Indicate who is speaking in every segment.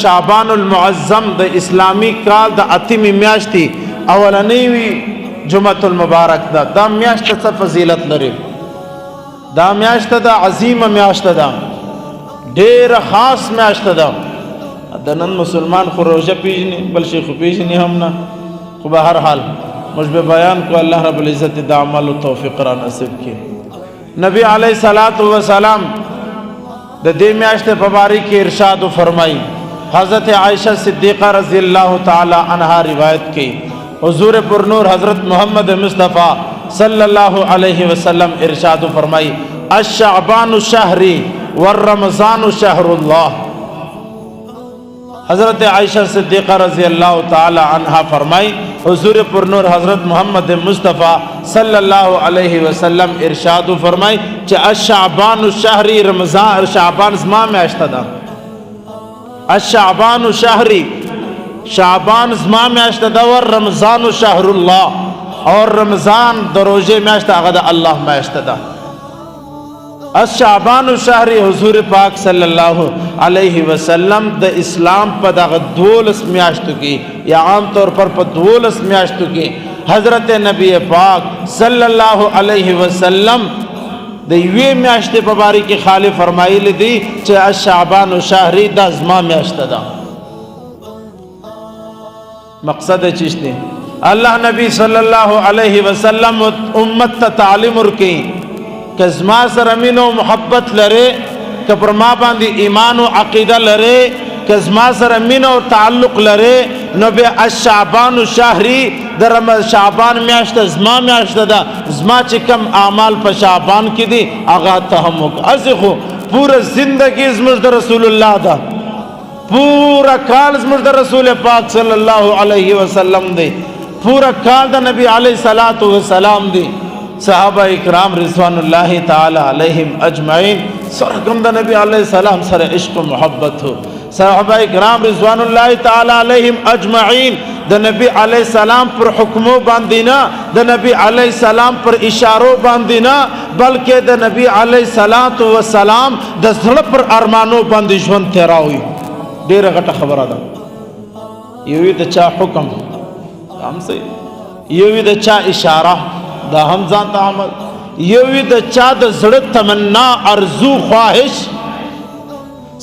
Speaker 1: شعبان المعظم د اسلامی کال د اتمی میاشتي اولنی وی جمعه المبارک دا میاشت څه فضیلت لري دا میاشت د عظیمه میاشت ده ډیر خاص میاشت ده د نن مسلمان خو روزه پیژني بل شي خو پیژني هم نه خو به هر حال مجھ به بیان کو الله رب العزت د عمل او توفیق را نصیب کړي نبی علیہ الصلوۃ والسلام د دې میاشت په باره کې ارشاد فرمایي حضرت عائشہ صدیقہ رضی اللہ تعالی عنہا روایت کی حضور پر نور حضرت محمد مصطفیٰ صلی اللہ علیہ وسلم ارشاد فرمائی الشعبان شہری والرمضان شہر اللہ حضرت عائشہ صدیقہ رضی اللہ تعالی عنہا فرمائی حضور پر نور حضرت محمد مصطفیٰ صلی اللہ علیہ وسلم ارشاد فرمائی کہ الشعبان شہری رمضان شعبان زما میاشت ده الشعبان شهری شعبان زما میاشت ده ور رمضان شهر الله اور رمضان د روزه میاشت هغه د الله میاشت ده الشعبان شهری حضور پاک صلی الله علیه وسلم د اسلام په دغه 12 میاشتو کې یا عام طور پر په 12 میاشتو کې حضرت نبی پاک صلی الله علیه وسلم د یوې میاشتې په باره کې خالق فرمایلی دی چې الشعبان شهری دا زما میاشت ده مقصد چیز دی الله نبی صلی الله علیه وسلم امت ته تعلیم ورکړي که زما سره مینه او محبت لري که پر ما باندې ایمان او عقیده لري که زما سره مینه او تعلق لري نو به الشعبان شهری در شعبان میاشت زما میاشت ده زما چې کم اعمال په شعبان کې دي هغه ته هم ازخو پوره زندگی زموږ د رسول الله ده پورا کال زموږ د رسول پاک صلی الله علیه وسلم دی پورا کال د نبی علیه صلوات و سلام دی صحابه اکرام رضوان الله تعالی علیهم اجمعین سره کوم د نبی علیه السلام سره عشق و محبت ہو صحابه اکرام رضوان الله تعالی علیهم اجمعین د نبی علیہ السلام پر حکمو باندې نه د نبی علیہ السلام پر اشارو باندې نه بلکې د نبی علیہ الصلوۃ والسلام د زړه پر ارمانو باندې ژوند تیراوي ډیره غټه خبره ده یوه د چا حکم هم سي یوه د چا اشاره دا هم ځان ته عمل یوه د چا د زړه تمنا ارزو خواهش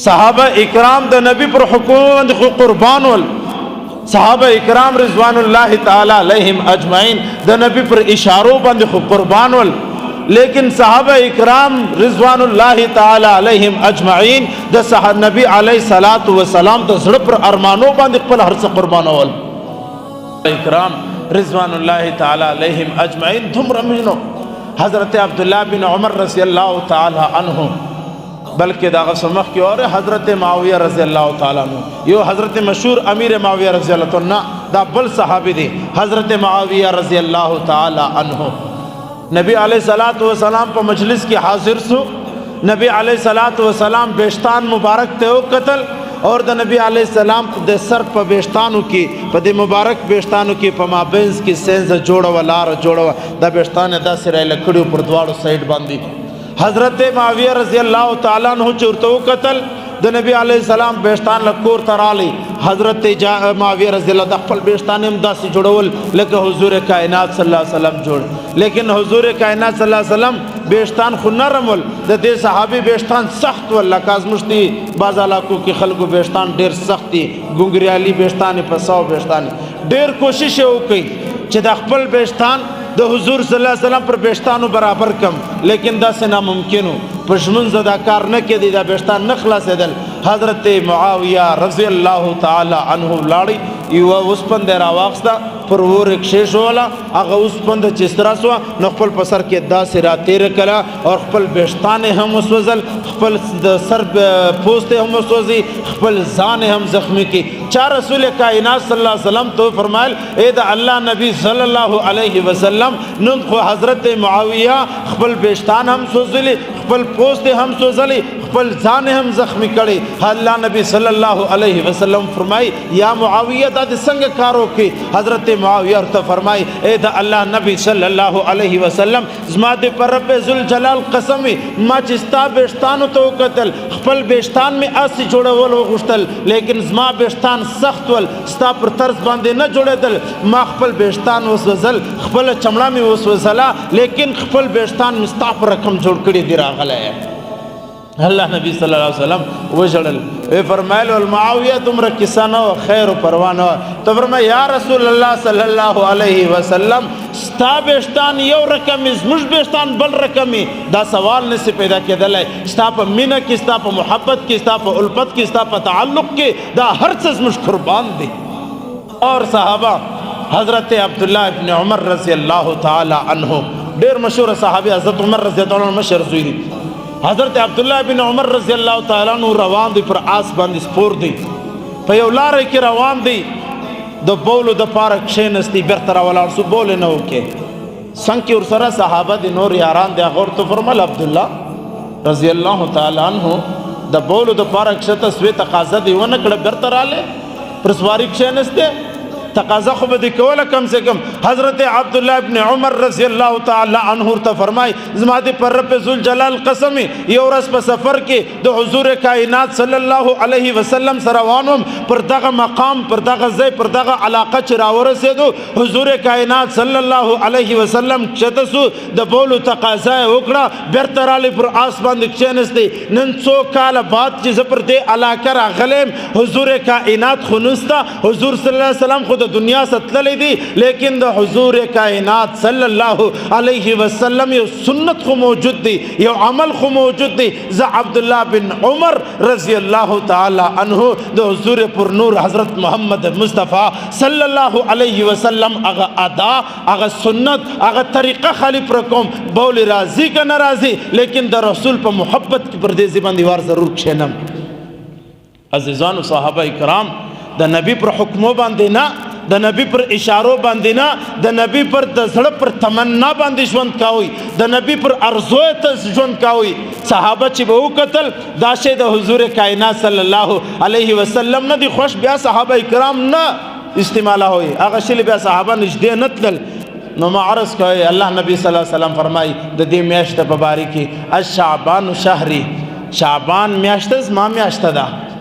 Speaker 1: صحابه اکرام د نبی پر حکم باندې قربان ول صحابه اکرام رضوان الله تعالی علیهم اجمعین د نبی پر اشارو باندې قربان ول لیکن صحابه اکرام رضوان الله تعالی علیهم اجمعین د نبی علیه الصلاۃ والسلام د زړه پر ارمانو باندې خپل هر څه قربانول اکرام رضوان الله تعالی علیهم اجمعین دومره مینو حضرت عبدالله بن عمر رضی الله تعالی عنہ بلکہ دا غسمخ کی اور حضرت معاویہ رضی اللہ تعالیٰ عنہ یو حضرت مشہور امیر معاویہ رضی اللہ تعالیٰ عنہ دا بل صحابی دی حضرت معاویہ رضی اللہ تعالیٰ عنہ نبی علیہ السلام پا مجلس کی حاضر سو نبی علیہ السلام بیشتان مبارک تیو قتل اور دا نبی علیہ السلام دے سر پا بیشتانو کی پا دے مبارک بیشتانو کی پا مابینز کی سینز جوڑا و لار جوڑا و دا بیشتان دا سرائی لکڑیو پر دوارو سائیڈ باندی حضرت معاویہ رضی اللہ تعالیٰ عنہ چورتو قتل د نبی علیہ السلام بیشتان لکور ترالی حضرت معاویہ رضی اللہ دخل بیشتان هم داسی جوڑول لیکن حضور کائنات صلی اللہ علیہ وسلم جوڑ لیکن حضور کائنات صلی اللہ علیہ وسلم بیشتان خو نرمول د دې صحابی بیشتان سخت ول کازمشتي باز علاقو کې خلکو بیشتان ډیر سختي ګونګریالي بیشتان په 100 بیشتان ډیر کوشش وکړي چې د خپل بیشتان د حضور صلی اللہ علیہ وسلم پر بیشتانو برابر کم لیکن دا سے ناممکنو پشمن زدہ کار نہ کی دی دا بیشتان نخلاص دل حضرت معاویہ رضی اللہ تعالی عنہ لاڑی یو وسپند را واخستا پر ور کشش والا هغه وسپند چسترا سو نو خپل پسر کې دا سرا تیر کلا اور خپل بیشتان هم وسوزل خپل سر پوست هم وسوزی خپل ځان هم زخمی کی چار رسول کائنات صلی اللہ علیہ وسلم تو فرمایل اے دا اللہ نبی صلی اللہ علیہ وسلم نن خو حضرت معاویہ خپل بیشتان هم سوزلی خپل پوست هم سوزلی خپل ځان هم زخمی کړي اللہ نبی صلی اللہ علیہ وسلم فرمائی یا معاویہ دا څنګه کارو کې حضرت معاویہ ورته فرمای اے د الله نبی صلی الله علیه وسلم زما د پر رب ذوالجلال قسم ما چې ستا بېشتانو ته وکتل خپل بېشتان مې اسې جوړول وغوښتل لیکن زما بېشتان سخت ول ستا پر طرز باندې نه جوړېدل ما خپل بېشتان وسوځل خپله چمړه مې وسوځله لیکن خپل بېشتان مې ستا په رقم جوړ کړي دي راغلی الله نبی صلی الله علیه وسلم وژړل وی فرمایل المعاویه دومره کیسه نه وه خیر و پروا نه وه ته فرمایي یا رسول الله صلی الله علیه وسلم ستا بېشتان یو رقم وي زموږ بېشتان بل رقم وي دا سوال نسي پیدا کېدلی ستا په مینه کې ستا په محبت کې ستا په الفت کې ستا په تعلق کې دا هر څه زموږ قربان دي اور صحابه حضرت عبدالله ابن عمر رضی الله تعالی عنه ډېر مشهور صحابي حضرت عمر رضی الله عنه مشر زوی دي حضرت عبدالله بن عمر رضی الله تعالی عنہ روان دی پر آس باندې سپور دی په یو لارې کې روان دی د بولو د پاره کښېنستی بیرته راولاړ سو بول نه وکې څنګ کې ورسره صحابه دي نور یاران دی هغه ورته فرمل عبدالله رضی الله تعالی عنہ د بولو د پاره کښته سوې تقاضا دی ونه کړه بیرته راله پر سواری کښېنسته تقاضا خو به دې کوله کم سے کم حضرت عبدالله ابن عمر رضی الله تعالی عنہ ورته فرمای زما دې پر رب ذوالجلال قسم یو ورځ په سفر کې د حضور کائنات صلی الله علیه وسلم سره روان وم پر دغه مقام پر دغه ځای پر دغه علاقه چې راورسېدو حضور کائنات صلی الله علیه وسلم کښته سو د بولو تقاضا یې وکړه بیرته رالی پر آس باندې کښېنستی نن څو کاله بعد چې زه پر دې علاقه راغلی یم حضور کائنات خو نسته حضور صلی الله علیه وسلم خو د دنیا ستللی دی لیکن د حضور کائنات صلی الله علیه وسلم یو سنت خو موجود دی یو عمل خو موجود دی زه عبدالله بن عمر رضی الله تعالی عنہ د حضور پر نور حضرت محمد مصطفی صلی الله علیه وسلم هغه ادا هغه سنت هغه طریقه خالی پر کوم بول راضی که ناراضی لیکن د رسول په محبت کې پر دې باندې وار ضرور کښېنم عزیزانو صحابه کرام د نبی پر حکمو باندې نه د نبی پر اشارو باندې نه د نبی پر د زړه پر تمنا باندې ژوند کاوی د نبی پر ارزو ته ژوند کاوی صحابه چې به وکتل دا شی د حضور کائنات صلی الله علیه وسلم نه دی خوش بیا صحابه کرام نه استعمالوي هغه شی بیا صحابه نږدې نه تلل نو ما عرض کوي الله نبی صلی الله علیه وسلم فرمای د دې میاشت په باره کې الشعبان شهری شعبان میاشت زما میاشت ده